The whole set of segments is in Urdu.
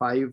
5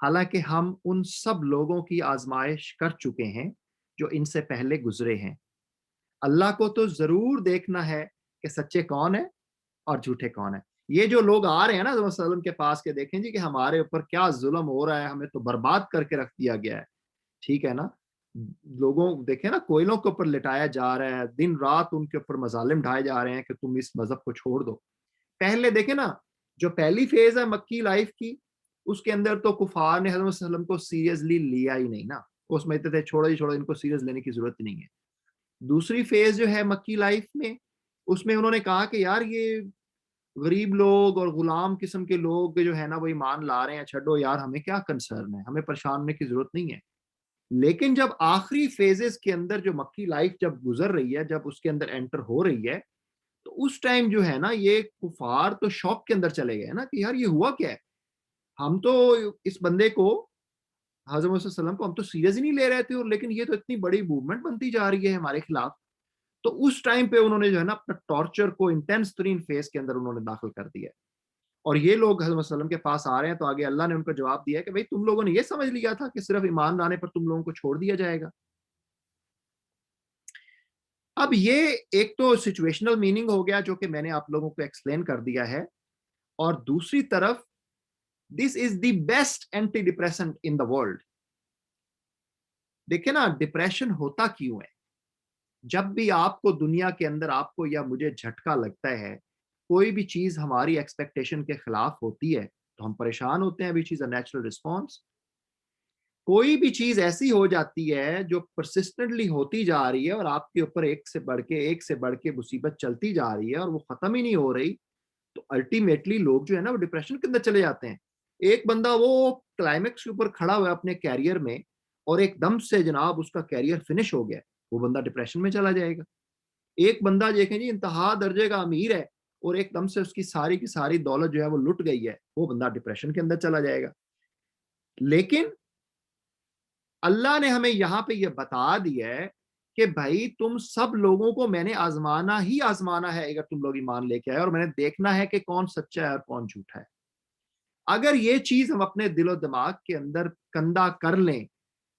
حالانکہ ہم ان سب لوگوں کی آزمائش کر چکے ہیں جو ان سے پہلے گزرے ہیں۔ اللہ کو تو ضرور دیکھنا ہے کہ سچے کون ہیں اور جھوٹے کون ہیں۔ یہ جو لوگ آ رہے ہیں نا حضرت صلی اللہ علیہ وسلم کے پاس کہ دیکھیں جی کہ ہمارے اوپر کیا ظلم ہو رہا ہے، ہمیں تو برباد کر کے رکھ دیا گیا ہے، ٹھیک ہے نا، لوگوں دیکھیں نا کوئلوں کے اوپر لٹایا جا رہا ہے، دن رات ان کے اوپر مظالم ڈھائے جا رہے ہیں کہ تم اس مذہب کو چھوڑ دو۔ پہلے دیکھیں نا، جو پہلی فیز ہے مکی لائف کی، اس کے اندر تو کفار نے حضرت صلی اللہ علیہ وسلم کو سیریسلی لیا ہی نہیں نا، وہ سمجھتے تھے چھوڑو ہی چھوڑو، ان کو سیریس لینے کی ضرورت نہیں ہے۔ دوسری فیز جو ہے مکی لائف میں، اس میں انہوں نے کہا کہ یار یہ غریب لوگ اور غلام قسم کے لوگ جو ہے نا وہ ایمان لا رہے ہیں، چھڈو یار، ہمیں کیا کنسرن ہے، ہمیں پریشان ہونے کی ضرورت نہیں ہے۔ لیکن جب آخری فیزز کے اندر جو مکی لائف جب گزر رہی ہے، جب اس کے اندر انٹر ہو رہی ہے، تو اس ٹائم جو ہے نا یہ کفار تو شوق کے اندر چلے گئے نا کہ یار یہ ہوا کیا ہے، ہم تو اس بندے کو، حضرت محمد صلی اللہ علیہ وسلم کو ہم تو سیریس ہی نہیں لے رہے تھے، اور لیکن یہ تو اتنی بڑی موومنٹ بنتی جا رہی ہے ہمارے خلاف۔ تو اس ٹائم پہ انہوں نے جو ہے نا اپنا ٹارچر کو انٹینس ترین فیز کے اندر انہوں نے داخل کر دیا ہے۔ اور یہ لوگ حضرت صلی اللہ علیہ وسلم کے پاس آ رہے ہیں تو آگے اللہ نے ان کو جواب دیا ہے کہ بھئی تم لوگوں نے یہ سمجھ لیا تھا کہ صرف ایمان لانے پر تم لوگوں کو چھوڑ دیا جائے گا۔ اب یہ ایک تو سچویشنل میننگ ہو گیا جو کہ میں نے آپ لوگوں کو ایکسپلین کر دیا ہے، اور دوسری طرف this is the best antidepressant in the world. دیکھیں نا ڈپریشن ہوتا کیوں ہے؟ جب بھی آپ کو دنیا کے اندر آپ کو یا مجھے جھٹکا لگتا ہے، کوئی بھی چیز ہماری ایکسپیکٹیشن کے خلاف ہوتی ہے تو ہم پریشان ہوتے ہیں، which is a natural response۔ کوئی بھی چیز ایسی ہو جاتی ہے جو پرسسٹنٹلی ہوتی جا رہی ہے اور آپ کے اوپر ایک سے بڑھ کے مصیبت چلتی جا رہی ہے اور وہ ختم ہی نہیں ہو رہی، تو الٹیمیٹلی لوگ جو ہے نا وہ ڈپریشن کے اندر چلے جاتے ہیں۔ ایک بندہ وہ کلائمیکس کے اوپر کھڑا ہوا ہے اپنے کیریئر میں، اور ایک دم سے جناب اس کا کیریئر فنش ہو گیا، وہ بندہ ڈپریشن میں چلا جائے گا۔ ایک بندہ دیکھیں جی انتہا درجے کا امیر ہے اور ایک دم سے اس کی ساری دولت جو ہے وہ لٹ گئی ہے، وہ بندہ ڈپریشن کے اندر چلا جائے گا۔ لیکن اللہ نے ہمیں یہاں پہ یہ بتا دیا ہے کہ بھائی تم سب لوگوں کو میں نے آزمانا ہی آزمانا ہے، اگر تم لوگ ایمان لے کے آئے، اور میں نے دیکھنا ہے کہ کون سچا ہے اور کون جھوٹا ہے۔ اگر یہ چیز ہم اپنے دل و دماغ کے اندر کندہ کر لیں،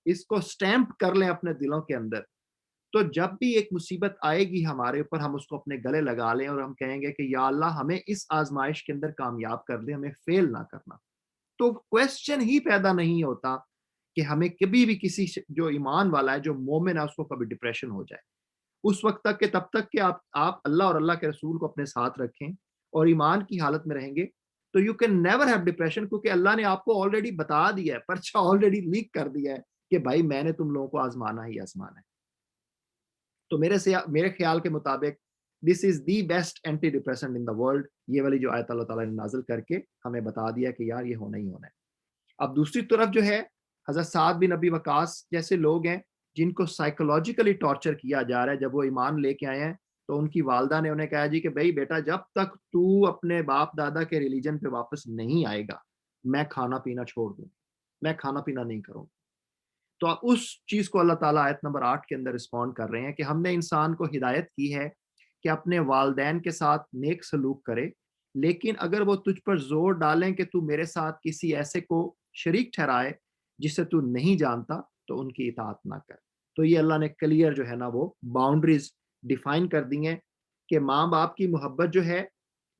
اس کو سٹیمپ کر لیں اپنے دلوں کے اندر، تو جب بھی ایک مصیبت آئے گی ہمارے اوپر، ہم اس کو اپنے گلے لگا لیں اور ہم کہیں گے کہ یا اللہ ہمیں اس آزمائش کے اندر کامیاب کر دے، ہمیں فیل نہ کرنا۔ تو کویسچن ہی پیدا نہیں ہوتا کہ ہمیں کبھی بھی کسی جو ایمان والا ہے، جو مومن ہے، اس کو کبھی ڈپریشن ہو جائے۔ اس وقت تک کہ تب تک کہ آپ اللہ اور اللہ کے رسول کو اپنے ساتھ رکھیں اور ایمان کی حالت میں رہیں گے، تو you can never have depression, کیونکہ اللہ نے آپ کو آلریڈی بتا دیا ہے، پرچہ آلریڈی لیک کر دیا ہے کہ بھائی میں نے تم لوگوں کو آزمانا ہی آزمانا ہے۔ تو میرے خیال کے مطابق this is the best antidepressant in the world, یہ والی جو آیت اللہ تعالیٰ نے نازل کر کے ہمیں بتا دیا کہ یار یہ ہونا ہی ہونا ہے۔ اب دوسری طرف جو ہے حضرت سعد بن ابی وقاص جیسے لوگ ہیں جن کو سائیکولوجیکلی ٹارچر کیا جا رہا ہے، جب وہ ایمان لے کے آئے ہیں تو ان کی والدہ نے انہیں کہا جی کہ بھائی بیٹا جب تک تو اپنے باپ دادا کے ریلیجن پہ واپس نہیں آئے گا میں کھانا پینا چھوڑ دوں، میں کھانا پینا نہیں کروں۔ تو اس چیز کو اللہ تعالیٰ آیت نمبر 8 کے اندر رسپونڈ کر رہے ہیں کہ ہم نے انسان کو ہدایت کی ہے کہ اپنے والدین کے ساتھ نیک سلوک کرے، لیکن اگر وہ تجھ پر زور ڈالیں کہ تو میرے ساتھ کسی ایسے کو شریک ٹھہرائے جسے تو نہیں جانتا تو ان کی اطاعت نہ کر۔ تو یہ اللہ نے کلیئر جو ہے نا وہ باؤنڈریز ڈیفائن کر دی ہیں کہ ماں باپ کی محبت جو ہے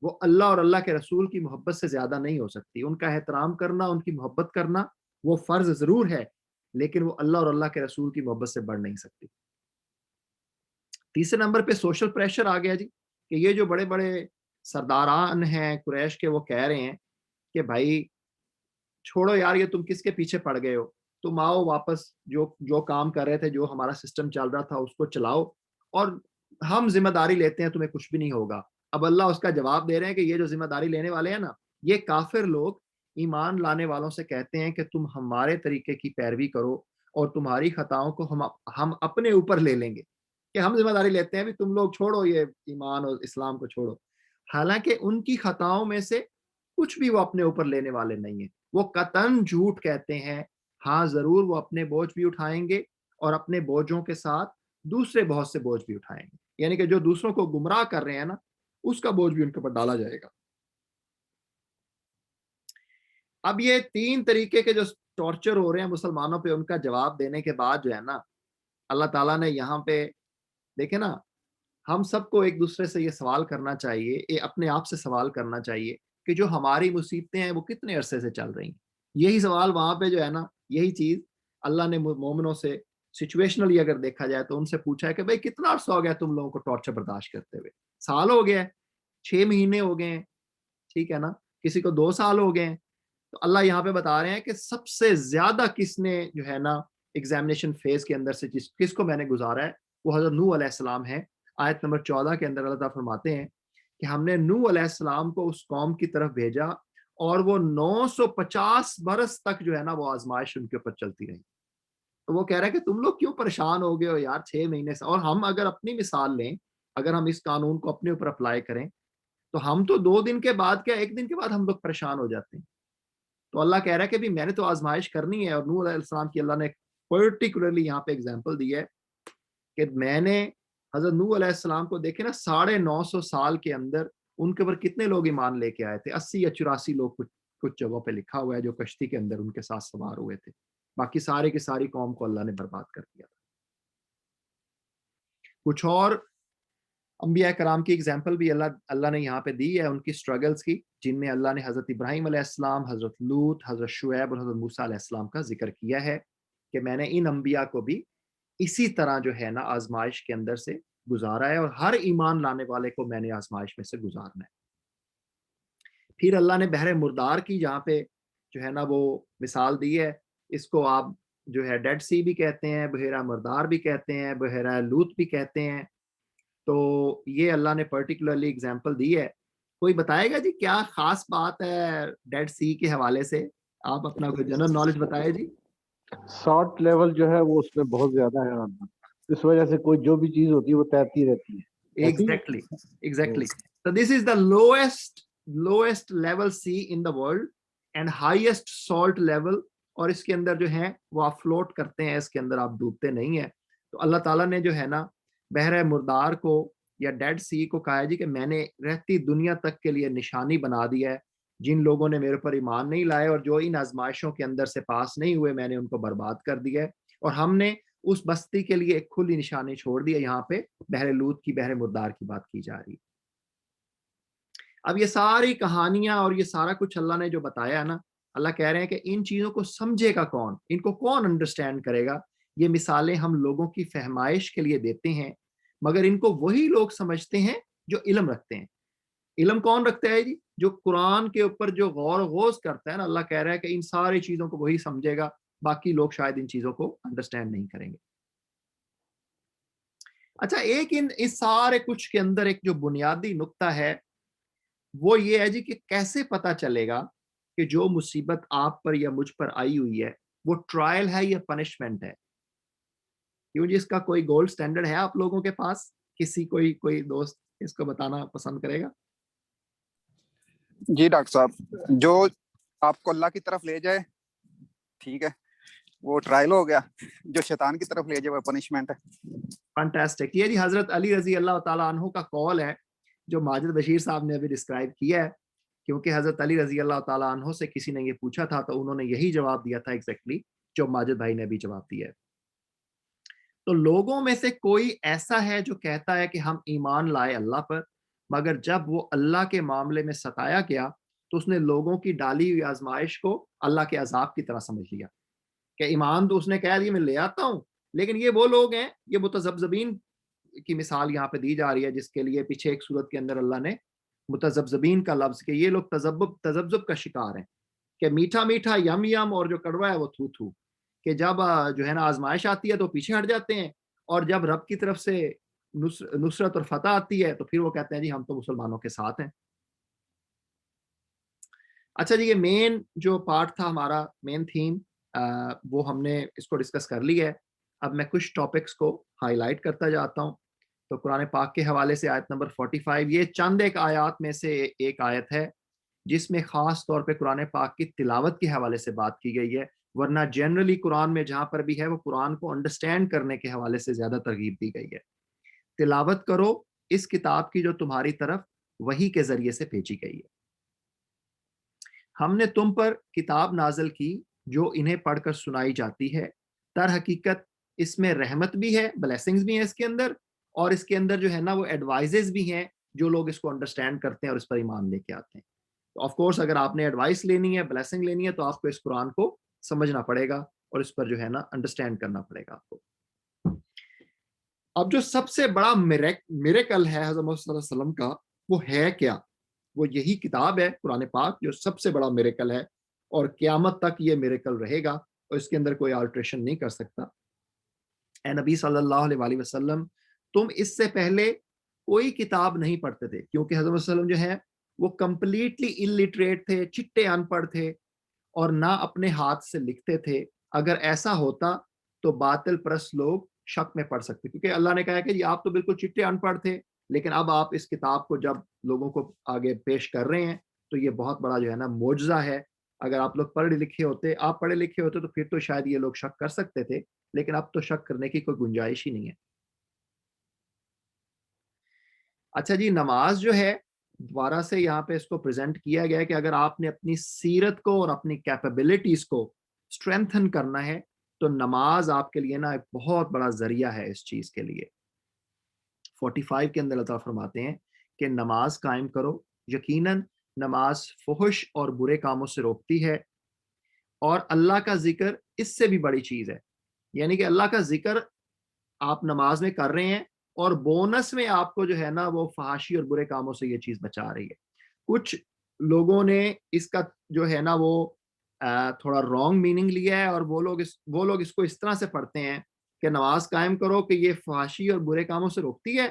وہ اللہ اور اللہ کے رسول کی محبت سے زیادہ نہیں ہو سکتی۔ ان کا احترام کرنا، ان کی محبت کرنا وہ فرض ضرور ہے، لیکن وہ اللہ اور اللہ کے رسول کی محبت سے بڑھ نہیں سکتی۔ تیسرے نمبر پہ سوشل پریشر آ گیا جی، کہ یہ جو بڑے بڑے سرداران ہیں قریش کے، وہ کہہ رہے ہیں کہ بھائی چھوڑو یار، یہ تم کس کے پیچھے پڑ گئے ہو، تم آؤ واپس جو کام کر رہے تھے، جو ہمارا سسٹم چل رہا تھا اس کو چلاؤ، اور ہم ذمہ داری لیتے ہیں، تمہیں کچھ بھی نہیں ہوگا۔ اب اللہ اس کا جواب دے رہے ہیں کہ یہ جو ذمہ داری لینے والے ہیں نا، یہ کافر لوگ ایمان لانے والوں سے کہتے ہیں کہ تم ہمارے طریقے کی پیروی کرو اور تمہاری خطاؤں کو ہم اپنے اوپر لے لیں گے، کہ ہم ذمہ داری لیتے ہیں بھی تم لوگ چھوڑو یہ ایمان اور اسلام کو چھوڑو۔ حالانکہ ان کی خطاؤں میں سے کچھ بھی وہ اپنے اوپر لینے والے نہیں ہیں، وہ قطعاً جھوٹ کہتے ہیں۔ ہاں ضرور وہ اپنے بوجھ بھی اٹھائیں گے اور اپنے بوجھوں کے ساتھ دوسرے بہت سے بوجھ بھی اٹھائیں گے، یعنی کہ جو دوسروں کو گمراہ کر رہے ہیں نا، اس کا بوجھ بھی ان کے اوپر ڈالا جائے گا۔ اب یہ 3 طریقے کے جو ٹارچر ہو رہے ہیں مسلمانوں پہ، ان کا جواب دینے کے بعد جو ہے نا اللہ تعالیٰ نے یہاں پہ دیکھیں نا، ہم سب کو ایک دوسرے سے یہ سوال کرنا چاہیے، اپنے آپ سے سوال کرنا چاہیے کہ جو ہماری مصیبتیں ہیں وہ کتنے عرصے سے چل رہی ہیں. یہی سوال وہاں پہ جو ہے نا، یہی چیز اللہ نے مومنوں سے سچویشنلی اگر دیکھا جائے تو ان سے پوچھا ہے کہ بھئی کتنا عرصہ ہو گیا تم لوگوں کو ٹارچر برداشت کرتے ہوئے؟ سال ہو گیا ہے، 6 مہینے ہو گئے ہیں، ٹھیک ہے نا، کسی کو 2 سال ہو گئے ہیں. تو اللہ یہاں پہ بتا رہے ہیں کہ سب سے زیادہ کس نے جو ہے نا ایگزامینیشن فیز کے اندر سے کس کو میں نے گزارا ہے، وہ حضرت نوح علیہ السلام ہے. آیت نمبر 14 کے اندر اللہ تعالیٰ فرماتے ہیں کہ ہم نے نوح علیہ السلام کو اس قوم کی طرف بھیجا اور وہ 950 برس تک جو ہے نا وہ آزمائش ان کے اوپر چلتی رہی. تو وہ کہہ رہا ہے کہ تم لوگ کیوں پریشان ہو گئے ہو یار 6 مہینے سے. اور ہم اگر اپنی مثال لیں، اگر ہم اس قانون کو اپنے اوپر اپلائی کریں تو ہم تو 2 دن کے بعد کیا 1 دن کے بعد ہم لوگ پریشان ہو جاتے ہیں. تو اللہ کہہ رہا ہے کہ بھی میں نے تو آزمائش کرنی ہے. اور نوح علیہ السلام کی اللہ نے پرٹیکولرلی یہاں پہ اگزامپل دی ہے کہ میں نے حضرت نوح علیہ السلام کو دیکھے نا 950 سال کے اندر ان کے اوپر کتنے لوگ ایمان لے کے آئے تھے. 80 یا 84 لوگ کچھ جگہوں پہ لکھا ہوا ہے جو کشتی کے اندر ان کے ساتھ سوار ہوئے تھے. باقی سارے کی ساری قوم کو اللہ نے برباد کر دیا تھا. کچھ اور انبیاء کرام کی اگزامپل بھی اللہ نے یہاں پہ دی ہے ان کی سٹرگلز کی، جن میں اللہ نے حضرت ابراہیم علیہ السلام، حضرت لوط، حضرت شعیب اور حضرت موسیٰ علیہ السلام کا ذکر کیا ہے کہ میں نے ان انبیاء کو بھی اسی طرح جو ہے نا آزمائش کے اندر سے گزارا ہے، اور ہر ایمان لانے والے کو میں نے آزمائش میں سے گزارنا ہے. پھر اللہ نے بحر مردار کی جہاں پہ جو ہے نا وہ مثال دی ہے، اس کو آپ جو ہے ڈیڈ سی بھی کہتے ہیں، بحیرہ مردار بھی کہتے ہیں، بحیرہ لوط بھی کہتے ہیں. تو یہ اللہ نے پرٹیکولرلی اگزامپل دی ہے. کوئی بتائے گا جی کیا خاص بات ہے ڈیڈ سی کے حوالے سے؟ آپ اپنا کوئی جنرل نالج بتائے جی. سالٹ لیول جو ہے وہ اس میں بہت زیادہ ہے، اس وجہ سے کوئی جو بھی چیز ہوتی ہے وہ تیرتی رہتی ہے. Exactly. So this is the lowest level sea in the world and highest salt level. اور اس کے اندر جو ہیں وہ آپ فلوٹ کرتے ہیں، اس کے اندر آپ ڈوبتے نہیں ہیں. تو اللہ تعالیٰ نے جو ہے نا بحر مردار کو یا ڈیڈ سی کو کہا ہے جی کہ میں نے رہتی دنیا تک کے لیے نشانی بنا دیا ہے. جن لوگوں نے میرے پر ایمان نہیں لائے اور جو ان آزمائشوں کے اندر سے پاس نہیں ہوئے، میں نے ان کو برباد کر دیا ہے. اور ہم نے اس بستی کے لیے ایک کھلی نشانی چھوڑ دی ہے. یہاں پہ بحر لوط کی، بحر مردار کی بات کی جا رہی ہے. اب یہ ساری کہانیاں اور یہ سارا کچھ اللہ نے جو بتایا ہے نا، اللہ کہہ رہے ہیں کہ ان چیزوں کو سمجھے گا کون، ان کو کون انڈرسٹینڈ کرے گا. یہ مثالیں ہم لوگوں کی فہمائش کے لیے دیتے ہیں، مگر ان کو وہی لوگ سمجھتے ہیں جو علم رکھتے ہیں. علم کون رکھتا ہے جی؟ جو قرآن کے اوپر جو غور و خوض کرتا ہے نا. اللہ کہہ رہا ہے کہ ان ساری چیزوں کو وہی سمجھے گا، باقی لوگ شاید ان چیزوں کو انڈرسٹینڈ نہیں کریں گے. اچھا، ایک اس سارے کچھ کے اندر ایک جو بنیادی نقطہ ہے وہ یہ ہے جی کہ کیسے پتا چلے گا کہ جو مصیبت آپ پر یا مجھ پر آئی ہوئی ہے وہ ٹرائل ہے یا پنشمنٹ ہے؟ کیوں جی، اس کا کوئی گولڈ سٹینڈرڈ ہے آپ لوگوں کے پاس؟ کسی کوئی دوست اس کو بتانا پسند کرے گا؟ جی ڈاکٹر صاحب، جو آپ کو اللہ کی طرف لے جائے ٹھیک ہے وہ ٹرائل ہو گیا، جو شیطان کی طرف لے جائے وہ پنشمنٹ ہے. فانٹاسٹک. یہ جی حضرت علی رضی اللہ تعالیٰ عنہ کا قول ہے جو ماجد بشیر صاحب نے ابھی ڈسکرائب کیا ہے. کیونکہ حضرت علی رضی اللہ تعالیٰ عنہ سے کسی نے یہ پوچھا تھا تو انہوں نے یہی جواب دیا تھا ایگزیکٹلی جو ماجد بھائی نے ابھی جواب دیا ہے. تو لوگوں میں سے کوئی ایسا ہے جو کہتا ہے کہ ہم ایمان لائے اللہ پر، مگر جب وہ اللہ کے معاملے میں ستایا گیا تو اس نے لوگوں کی ڈالی ہوئی آزمائش کو اللہ کے عذاب کی طرح سمجھ لیا کہ ایمان تو اس نے کہہ دیا میں لے آتا ہوں. لیکن یہ وہ لوگ ہیں، یہ متذبذبین کی مثال یہاں پہ دی جا رہی ہے، جس کے لیے پیچھے ایک صورت کے اندر اللہ نے متذبذبین کا لفظ کہ یہ لوگ تذبذب کا شکار ہیں کہ میٹھا میٹھا یم یم اور جو کڑوا ہے وہ تھو تھو، کہ جب جو ہے نا آزمائش آتی ہے تو پیچھے ہٹ جاتے ہیں، اور جب رب کی طرف سے نصرت اور فتح آتی ہے تو پھر وہ کہتے ہیں جی ہم تو مسلمانوں کے ساتھ ہیں. اچھا جی، یہ مین جو پارٹ تھا ہمارا، مین تھیم، وہ ہم نے اس کو ڈسکس کر لی ہے. اب میں کچھ ٹاپکس کو ہائی لائٹ کرتا جاتا ہوں. تو قرآن پاک کے حوالے سے آیت نمبر 45، یہ چند ایک آیات میں سے ایک آیت ہے جس میں خاص طور پہ قرآن پاک کی تلاوت کے حوالے سے بات کی گئی ہے، ورنہ جنرلی قرآن میں جہاں پر بھی ہے وہ قرآن کو انڈرسٹینڈ کرنے کے حوالے سے زیادہ ترغیب دی گئی ہے. تلاوت کرو اس کتاب کی جو تمہاری طرف وحی کے ذریعے سے بھیجی گئی ہے. ہم نے تم پر کتاب نازل کی جو انہیں پڑھ کر سنائی جاتی ہے، در حقیقت اس میں رحمت بھی ہے، بلیسنگز بھی ہیں اس کے اندر، اور اس کے اندر جو ہے نا وہ ایڈوائزز بھی ہیں جو لوگ اس کو انڈرسٹینڈ کرتے ہیں اور اس پر ایمان لے کے آتے ہیں. تو آف کورس اگر آپ نے ایڈوائس لینی ہے، بلیسنگ لینی ہے، تو آپ کو اس قرآن کو سمجھنا پڑے گا اور اس پر جو ہے نا انڈرسٹینڈ کرنا پڑے گا آپ کو. اب جو سب سے بڑا میریکل ہے حضرت محمد صلی اللہ علیہ وسلم کا، وہ ہے کیا؟ وہ یہی کتاب ہے قرآن پاک جو سب سے بڑا میریکل ہے، اور قیامت تک یہ میریکل رہے گا اور اس کے اندر کوئی آلٹریشن نہیں کر سکتا. اے نبی صلی اللہ علیہ وآلہ وسلم، تم اس سے پہلے کوئی کتاب نہیں پڑھتے تھے، کیونکہ حضرت محمد صلی اللہ علیہ وسلم جو ہے وہ کمپلیٹلی الٹریٹ تھے، چٹے ان پڑھ تھے اور نہ اپنے ہاتھ سے لکھتے تھے. اگر ایسا ہوتا تو باطل پرست لوگ شک میں پڑ سکتے، کیونکہ اللہ نے کہا کہ جی آپ تو بالکل چٹے ان پڑھ تھے، لیکن اب آپ اس کتاب کو جب لوگوں کو آگے پیش کر رہے ہیں تو یہ بہت بڑا جو ہے نا معجزہ ہے. اگر آپ لوگ پڑھے لکھے ہوتے تو پھر تو شاید یہ لوگ شک کر سکتے تھے، لیکن اب تو شک کرنے کی کوئی گنجائش ہی نہیں ہے. اچھا جی، نماز جو ہے دوبارہ سے یہاں پہ اس کو پریزنٹ کیا گیا کہ اگر آپ نے اپنی سیرت کو اور اپنی کیپیبلٹیز کو اسٹرینتھن کرنا ہے تو نماز آپ کے لیے نا ایک بہت بڑا ذریعہ ہے اس چیز کے لیے. 45 کے اندر اللہ تعالیٰ فرماتے ہیں کہ نماز قائم کرو، یقیناً نماز فحش اور برے کاموں سے روکتی ہے، اور اللہ کا ذکر اس سے بھی بڑی چیز ہے. یعنی کہ اللہ کا ذکر آپ نماز میں کر رہے ہیں اور بونس میں آپ کو جو ہے نا وہ فحاشی اور برے کاموں سے یہ چیز بچا رہی ہے. کچھ لوگوں نے اس کا جو ہے نا وہ تھوڑا رانگ میننگ لیا ہے، اور وہ لوگ اس کو اس طرح سے پڑھتے ہیں کہ نماز قائم کرو کہ یہ فحاشی اور برے کاموں سے روکتی ہے.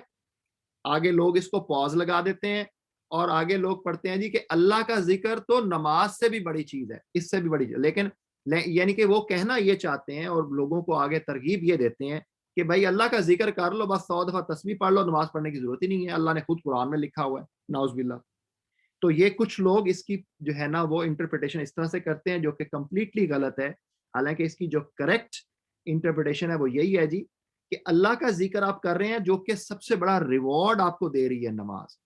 آگے لوگ اس کو پاز لگا دیتے ہیں اور آگے لوگ پڑھتے ہیں جی کہ اللہ کا ذکر تو نماز سے بھی بڑی چیز ہے، اس سے بھی بڑی چیز. لیکن یعنی کہ وہ کہنا یہ چاہتے ہیں اور لوگوں کو آگے ترغیب یہ دیتے ہیں کہ بھائی اللہ کا ذکر کر لو، بس 100 دفعہ تسبیح پڑھ لو، نماز پڑھنے کی ضرورت ہی نہیں ہے، اللہ نے خود قرآن میں لکھا ہوا ہے، نعوذ باللہ. تو یہ کچھ لوگ اس کی جو ہے نا وہ انٹرپریٹیشن اس طرح سے کرتے ہیں جو کہ کمپلیٹلی غلط ہے. حالانکہ اس کی جو کریکٹ انٹرپریٹیشن ہے وہ یہی ہے جی کہ اللہ کا ذکر آپ کر رہے ہیں جو کہ سب سے بڑا ریوارڈ آپ کو دے رہی ہے نماز،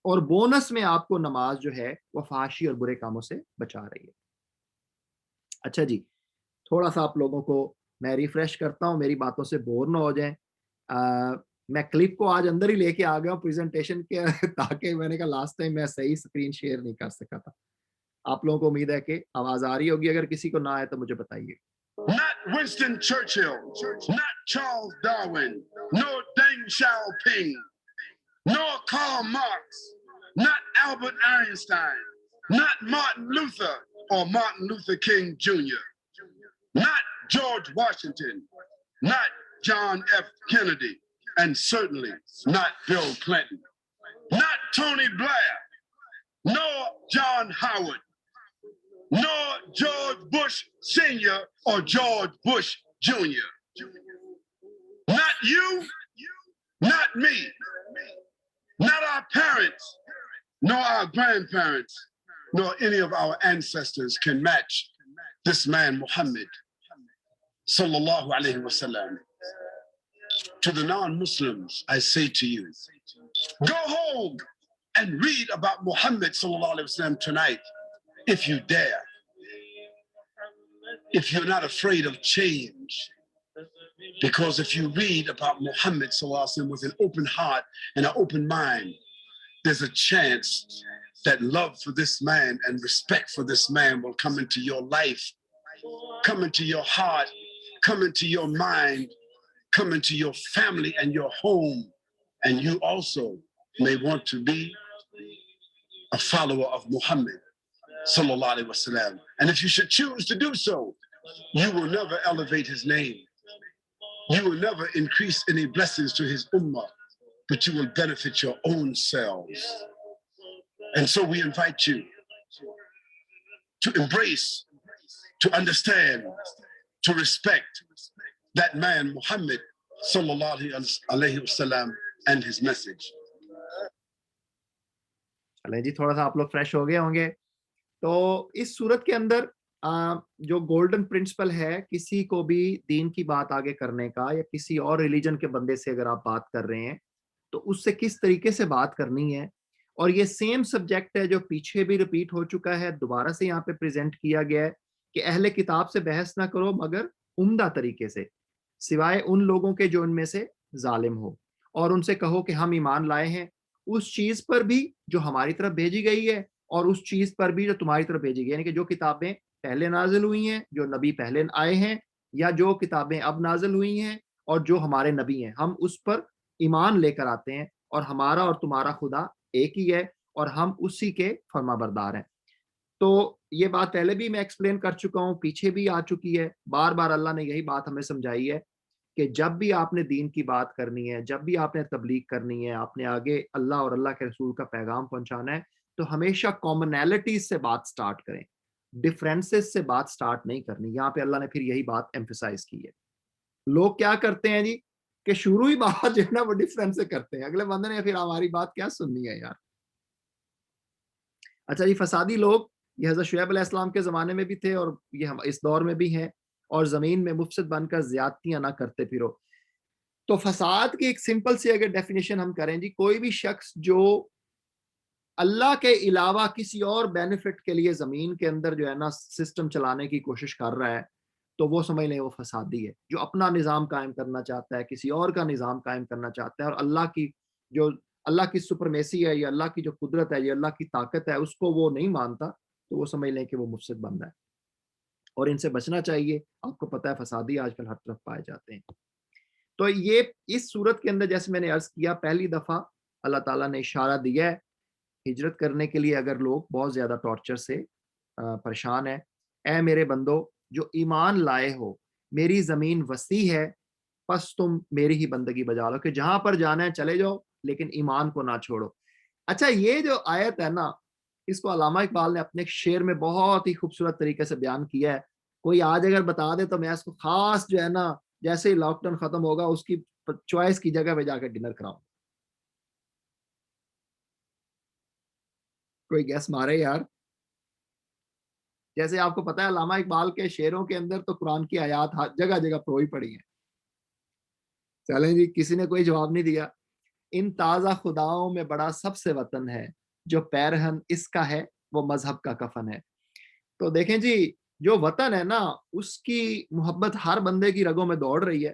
اور بونس میں آپ کو نماز جو ہے وہ فحاشی اور برے کاموں سے بچا رہی ہے. اچھا جی، تھوڑا سا آپ لوگوں کو میں ریفریش کرتا ہوں، میری باتوں سے بور نہ ہو جائیں. میں کلپ کو آج اندر ہی لے کے آ گیا ہوں پریزنٹیشن کے تاکہ میں نے کہا لاسٹ ٹائم میں صحیح اسکرین شیئر نہیں کر سکا تھا. آپ لوگوں کو امید ہے کہ آواز آ رہی ہوگی، اگر کسی کو نہ آئے تو مجھے بتائیے. Not Winston Churchill, not Charles Darwin, no Deng Xiaoping, nor Karl Marx, not Albert Einstein, not Martin Luther or Martin Luther King Jr., not George Washington, not John F. Kennedy, and certainly not Bill Clinton, not Tony Blair, nor John Howard, nor George Bush Sr. or George Bush Jr. Not you, not me, not our parents, nor our grandparents, nor any of our ancestors can match this man Muhammad sallallahu alayhi wa sallam. To the non-Muslims, I say to you, go home and read about Muhammad sallallahu alayhi wa sallam tonight, if you dare. If you're not afraid of change, because if you read about Muhammad sallallahu alaihi wasallam with an open heart and an open mind, there's a chance that love for this man and respect for this man will come into your life, come into your heart, come into your mind, come into your family and your home, and you also may want to be a follower of Muhammad sallallahu alaihi wasallam. And if you should choose to do so, you will never elevate his name. You will never increase any blessings to his ummah, but you will benefit your own selves. And so we invite you to embrace, to understand, to respect that man Muhammad sallallahu alaihi wasallam and his message. چلیں جی، تھوڑا سا آپ لوگ فریش ہو گئے ہوں گے. تو اس صورت کے اندر جو گولڈن پرنسپل ہے کسی کو بھی دین کی بات آگے کرنے کا، یا کسی اور ریلیجن کے بندے سے اگر آپ بات کر رہے ہیں تو اس سے کس طریقے سے بات کرنی ہے اور یہ سیم سبجیکٹ ہے جو پیچھے بھی ریپیٹ ہو چکا ہے, دوبارہ سے یہاں پہ پریزنٹ کیا گیا ہے کہ اہل کتاب سے بحث نہ کرو مگر عمدہ طریقے سے, سوائے ان لوگوں کے جو ان میں سے ظالم ہو, اور ان سے کہو کہ ہم ایمان لائے ہیں اس چیز پر بھی جو ہماری طرف بھیجی گئی ہے اور اس چیز پر بھی جو تمہاری طرف بھیجی گئی ہے, یعنی کہ جو کتابیں پہلے نازل ہوئی ہیں, جو نبی پہلے آئے ہیں, یا جو کتابیں اب نازل ہوئی ہیں اور جو ہمارے نبی ہیں, ہم اس پر ایمان لے کر آتے ہیں, اور ہمارا اور تمہارا خدا ایک ہی ہے اور ہم اسی کے فرما بردار ہیں. تو یہ بات پہلے بھی میں ایکسپلین کر چکا ہوں, پیچھے بھی آ چکی ہے, بار بار اللہ نے یہی بات ہمیں سمجھائی ہے کہ جب بھی آپ نے دین کی بات کرنی ہے, جب بھی آپ نے تبلیغ کرنی ہے, آپ نے آگے اللہ اور اللہ کے رسول کا پیغام پہنچانا ہے, تو ہمیشہ کامنالٹیز سے بات سٹارٹ کریں, ڈفرینسز سے بات سٹارٹ نہیں کرنی. یہاں پہ اللہ نے پھر یہی بات ایمفیسائز کی ہے. لوگ کیا کرتے ہیں جی کہ شروع ہی بات جو ہے نا وہ ڈفرینس سے کرتے ہیں, اگلے بندے نے پھر ہماری بات کیا سننی ہے یار. اچھا جی, فسادی لوگ یہ حضرت شعیب علیہ السلام کے زمانے میں بھی تھے اور یہ ہم اس دور میں بھی ہیں, اور زمین میں مفسد بن کر زیادتیاں نہ کرتے پھرو. تو فساد کی ایک سمپل سی اگر ڈیفینیشن ہم کریں جی, کوئی بھی شخص جو اللہ کے علاوہ کسی اور بینیفٹ کے لیے زمین کے اندر جو ہے نا سسٹم چلانے کی کوشش کر رہا ہے, تو وہ سمجھ لیں وہ فسادی ہے. جو اپنا نظام قائم کرنا چاہتا ہے, کسی اور کا نظام قائم کرنا چاہتا ہے, اور اللہ کی سپرمیسی ہے, یا اللہ کی جو قدرت ہے, یا اللہ کی طاقت ہے, اس کو وہ نہیں مانتا, تو وہ سمجھ لیں کہ وہ مفسد بندہ ہے, اور ان سے بچنا چاہیے. آپ کو پتہ ہے فسادی آج کل ہر طرف پائے جاتے ہیں. تو یہ اس صورت کے اندر جیسے میں نے عرض کیا, پہلی دفعہ اللہ تعالیٰ نے اشارہ دیا ہے ہجرت کرنے کے لیے اگر لوگ بہت زیادہ ٹارچر سے پریشان ہیں. اے میرے بندو جو ایمان لائے ہو, میری زمین وسیع ہے, پس تم میری ہی بندگی بجا لو, کہ جہاں پر جانا ہے چلے جاؤ لیکن ایمان کو نہ چھوڑو. اچھا, یہ جو آیت ہے نا, اس کو علامہ اقبال نے اپنے شعر میں بہت ہی خوبصورت طریقے سے بیان کیا ہے. کوئی آج اگر بتا دے تو میں اس کو خاص جو ہے نا, جیسے ہی لاک ڈاؤن ختم ہوگا اس کی چوائس کی جگہ پہ جا کے ڈنر کراؤں. کوئی گیس مارے یار. جیسے آپ کو پتا ہے علامہ اقبال کے شعروں کے اندر تو قرآن کی آیات جگہ جگہ پروئی پڑی ہیں. چلیں جی, کسی نے کوئی جواب نہیں دیا. ان تازہ خداؤں میں بڑا سب سے وطن ہے, جو پیرہن اس کا ہے وہ مذہب کا کفن ہے. تو دیکھیں جی, جو وطن ہے نا اس کی محبت ہر بندے کی رگوں میں دوڑ رہی ہے.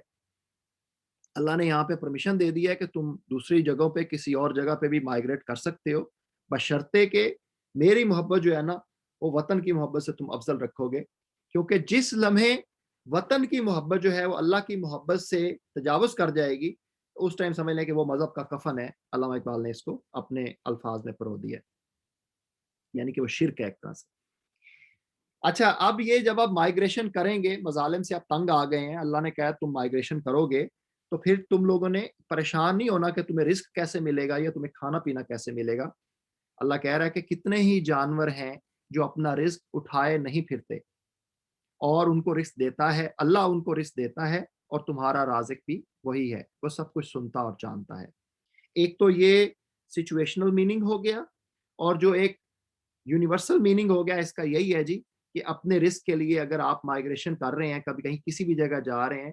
اللہ نے یہاں پہ پرمیشن دے دیا ہے کہ تم دوسری جگہوں پہ کسی اور جگہ پہ بھی مائگریٹ کر سکتے ہو, بشرطے کہ میری محبت جو ہے نا وہ وطن کی محبت سے تم افضل رکھو گے. کیونکہ جس لمحے وطن کی محبت جو ہے وہ اللہ کی محبت سے تجاوز کر جائے گی, اس ٹائم سمجھ لیں کہ وہ مذہب کا کفن ہے. علامہ اقبال نے اس کو اپنے الفاظ میں پرو دیا, یعنی کہ وہ شرک ہے ایک طرح سے. اچھا, اب یہ جب آپ مائگریشن کریں گے, مظالم سے آپ تنگ آ گئے ہیں, اللہ نے کہا تم مائگریشن کرو گے, تو پھر تم لوگوں نے پریشان نہیں ہونا کہ تمہیں رزق کیسے ملے گا یا تمہیں کھانا پینا کیسے ملے گا. اللہ کہہ رہا ہے کہ کتنے ہی جانور ہیں جو اپنا رزق اٹھائے نہیں پھرتے, اور ان کو رزق دیتا ہے اللہ, ان کو رزق دیتا ہے, اور تمہارا رازق بھی وہی ہے, وہ سب کچھ سنتا اور جانتا ہے. ایک تو یہ سچویشنل میننگ ہو گیا, اور جو ایک یونیورسل میننگ ہو گیا اس کا یہی ہے جی کہ اپنے رزق کے لیے اگر آپ مائگریشن کر رہے ہیں, کبھی کہیں کسی بھی جگہ جا رہے ہیں,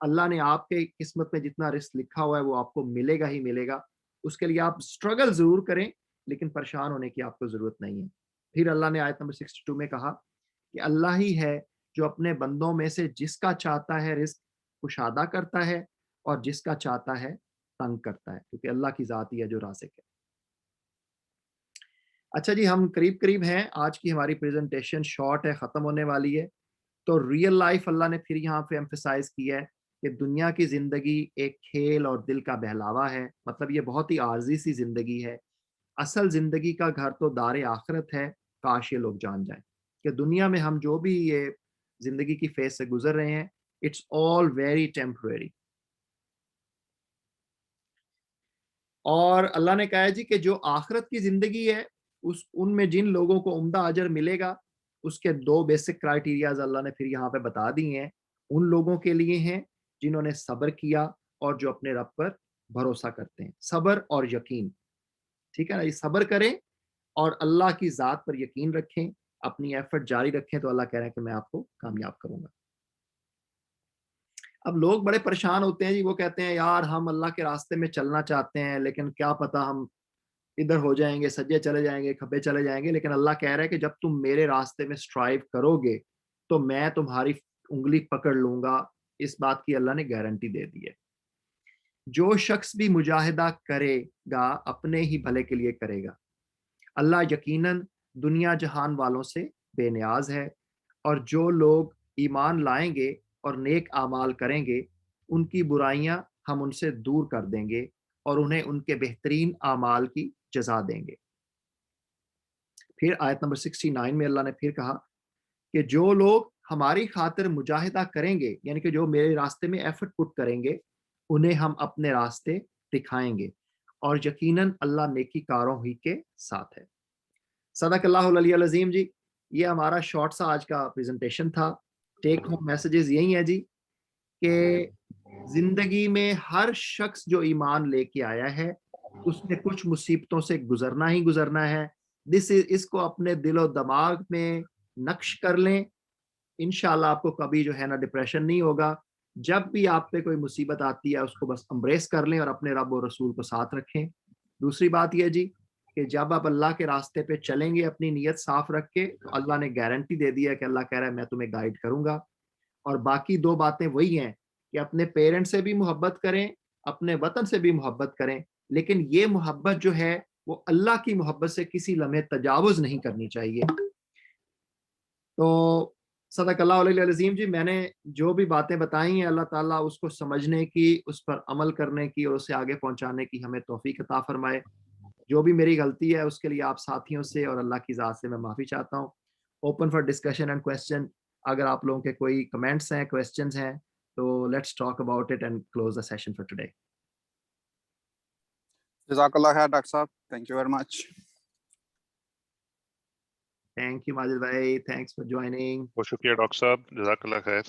اللہ نے آپ کے قسمت میں جتنا رزق لکھا ہوا ہے وہ آپ کو ملے گا ہی ملے گا. اس کے لیے آپ اسٹرگل ضرور کریں, لیکن پریشان ہونے کی آپ کو ضرورت نہیں ہے. پھر اللہ نے آیت نمبر 62 میں کہا کہ اللہ ہی ہے جو اپنے بندوں میں سے جس کا چاہتا ہے رزق کشادہ کرتا ہے, اور جس کا چاہتا ہے تنگ کرتا ہے, کیونکہ اللہ کی ذات ہی ہے جو رازق ہے. اچھا جی, ہم قریب ہیں, آج کی ہماری پریزنٹیشن شارٹ ہے, ختم ہونے والی ہے. تو ریئل لائف اللہ نے پھر یہاں پہ ایمفیسائز کیا ہے کہ دنیا کی زندگی ایک کھیل اور دل کا بہلاوا ہے. مطلب یہ بہت ہی عارضی سی زندگی ہے. اصل زندگی کا گھر تو دار آخرت ہے. کاش یہ لوگ جان جائیں کہ دنیا میں ہم جو بھی یہ زندگی کی فیز سے گزر رہے ہیں, اٹس آل ویری ٹیمپریری. اور اللہ نے کہا جی کہ جو آخرت کی زندگی ہے ان میں جن لوگوں کو عمدہ اجر ملے گا, اس کے 2 بیسک کرائیٹیریاز اللہ نے پھر یہاں پہ بتا دی ہیں. ان لوگوں کے لیے ہیں جنہوں نے صبر کیا اور جو اپنے رب پر بھروسہ کرتے ہیں. صبر اور یقین, ٹھیک ہے نا, یہ صبر کریں اور اللہ کی ذات پر یقین رکھیں, اپنی ایفرٹ جاری رکھیں, تو اللہ کہہ رہے ہیں کہ میں آپ کو کامیاب کروں گا. اب لوگ بڑے پریشان ہوتے ہیں جی, وہ کہتے ہیں یار ہم اللہ کے راستے میں چلنا چاہتے ہیں, لیکن کیا پتا ہم ادھر ہو جائیں گے, سجے چلے جائیں گے, کھبے چلے جائیں گے, لیکن اللہ کہہ رہا ہے کہ جب تم میرے راستے میں اسٹرائیو کرو گے تو میں تمہاری انگلی پکڑ لوں گا. اس بات کی اللہ نے گارنٹی دے دی ہے. جو شخص بھی مجاہدہ کرے گا اپنے ہی بھلے کے لیے کرے گا. اللہ یقیناً دنیا جہان والوں سے بے نیاز ہے, اور جو لوگ ایمان لائیں گے اور نیک اعمال کریں گے ان کی برائیاں ہم ان سے دور کر دیں گے اور انہیں ان کے بہترین اعمال کی جزا دیں گے. پھر آیت نمبر 69 میں اللہ نے پھر کہا کہ جو لوگ ہماری خاطر مجاہدہ کریں گے, یعنی کہ جو میرے راستے میں ایفرٹ پٹ کریں گے, انہیں ہم اپنے راستے دکھائیں گے, اور یقیناً اللہ نیکی کاروں ہی کے ساتھ ہے. صدق اللہ العلی العظیم. جی یہ ہمارا شارٹ سا آج کا پریزنٹیشن تھا. ٹیک ہوم میسیجز یہی ہیں جی کہ زندگی میں ہر شخص جو ایمان لے کے آیا ہے اس نے کچھ مصیبتوں سے گزرنا ہی گزرنا ہے. اس کو اپنے دل و دماغ میں نقش کر لیں, انشاءاللہ آپ کو کبھی جو ہے نا ڈپریشن نہیں ہوگا. جب بھی آپ پہ کوئی مصیبت آتی ہے اس کو بس امبریس کر لیں اور اپنے رب و رسول کو ساتھ رکھیں. دوسری بات یہ جی کہ جب آپ اللہ کے راستے پہ چلیں گے اپنی نیت صاف رکھ کے, تو اللہ نے گارنٹی دے دی ہے کہ اللہ کہہ رہا ہے میں تمہیں گائیڈ کروں گا. اور باقی دو باتیں وہی ہیں کہ اپنے پیرنٹ سے بھی محبت کریں, اپنے وطن سے بھی محبت کریں, لیکن یہ محبت جو ہے وہ اللہ کی محبت سے کسی لمحے تجاوز نہیں کرنی چاہیے. تو صدق اللہ علیہ العظیم. جی میں نے جو بھی باتیں بتائی ہیں اللہ تعالیٰ اس کو سمجھنے کی, اس پر عمل کرنے کی اور اسے آگے پہنچانے کی ہمیں توفیق عطا فرمائے. جو بھی میری غلطی ہے اس کے لیے آپ ساتھیوں سے اور اللہ کی ذات سے میں معافی چاہتا ہوں. Open for discussion and question. اگر آپ لوگوں کے کوئی کمنٹس ہیں, کوسچنز ہیں, تو let's talk about it and close the session for today. جزاک اللہ خیر ڈاکٹر صاحب, thank you very much. Thank you Majid بھائی, تھینکس فار جوائننگ. بہت شکریہ ڈاکٹر صاحب, جزاک اللہ خیر.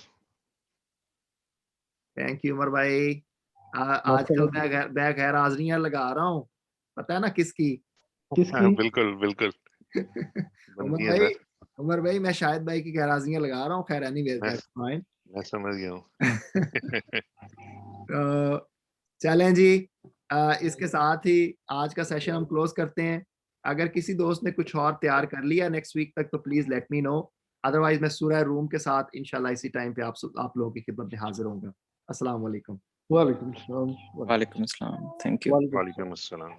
تھینک یو عمر بھائی. آج کل میں غیر حاضریاں لگا رہا ہوں, پتہ ہے نا کس کی؟ بالکل بالکل. عمر بھائی میں شاہد بھائی کی غیر حاضریاں لگا رہا ہوں. خیر میں سمجھ گیا ہوں. چلیں جی, اس کے ساتھ ہی آج کا سیشن ہم کلوز کرتے ہیں. اگر کسی دوست نے کچھ اور تیار کر لیا نیکسٹ ویک تک تو please let me know, otherwise میں سورہ روم کے ساتھ انشاءاللہ اسی ٹائم پہ آپ لوگوں کی خدمت میں حاضر ہوں گا. السلام علیکم. وعلیکم السلام. وعلیکم السلام. Thank you. وعلیکم السلام.